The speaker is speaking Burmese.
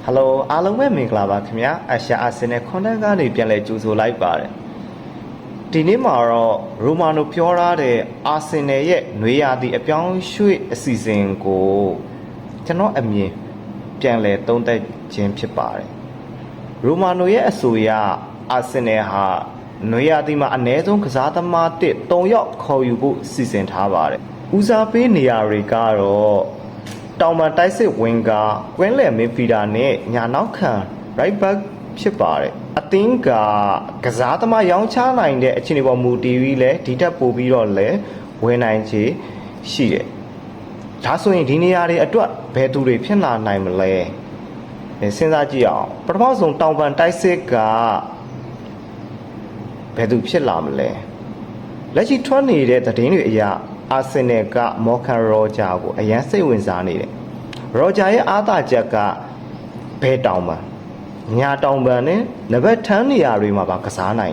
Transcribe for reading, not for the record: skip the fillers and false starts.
Hello အားလုံးပဲမင်္ဂလာပါခင်ဗျာအရှာအာဆင်နယ်ခွန်တန်းကနေပြန်လဲကြိုဆိုလိုက်ပါတယ်ဒီနေ့မှာတော့ရိုမာနိုပြောထားတဲ့အာဆင်နယ်ရဲ့နွေရာသီအပြောင်းရွှေ့အစီအစဉ်ကိုကျွန်တော်အမြင်ပြန်လဲသုံးသပ်ခြင်းဖြစ်ပါတယ်ရိုမာနိုရဲ့အဆိုအရအာဆင်နယ်ဟာနွေရာသီမှာအနည်းဆုံးကစားသမား3ယောက်ခေါ်ယူဖို့စီစဉ်ထားပါတယ်ဦးစားပေးနေရာတွေကတော့တောင်ပန်တိုက်စစ်ဝင်ကကွင်းလယ်မင်းဖီတာနဲ့ညာနောက်ခံ right back ဖြစ်ပါတယ်အသင်းကစားသမားရောင်းချနိုင်တဲ့အခြေအနေပေါ်မူတည်ပြီးလဲဒီထက်ပိုပြီးတော့လဲဝင်နိုင်ခြေရှိတယ်ဒါဆိုရင်ဒီနေရာတွေအတွက်ဘယ်သူတွေဖြစ်လာနိုင်မလဲစဉ်းစားကြည့်အောင်ပထမဆုံးတောင်ပန်တိုက်စစ်ကဘယ်သူဖြစ်လာမလဲလက်ရှိထွက်နေတဲ့သတင်းတွေအရအာဆင်နယ်ကမော်ကန်ရောဂျာကိုအရန်စိတ်ဝင်စားနေတယ်ရောဂျာရဲ့အားသာချက်ကဘဲတောင်ပန်ညာတောင်ပန်နဲ့နံပါတ်10နေရာတွေမှာပါကစားနိုင်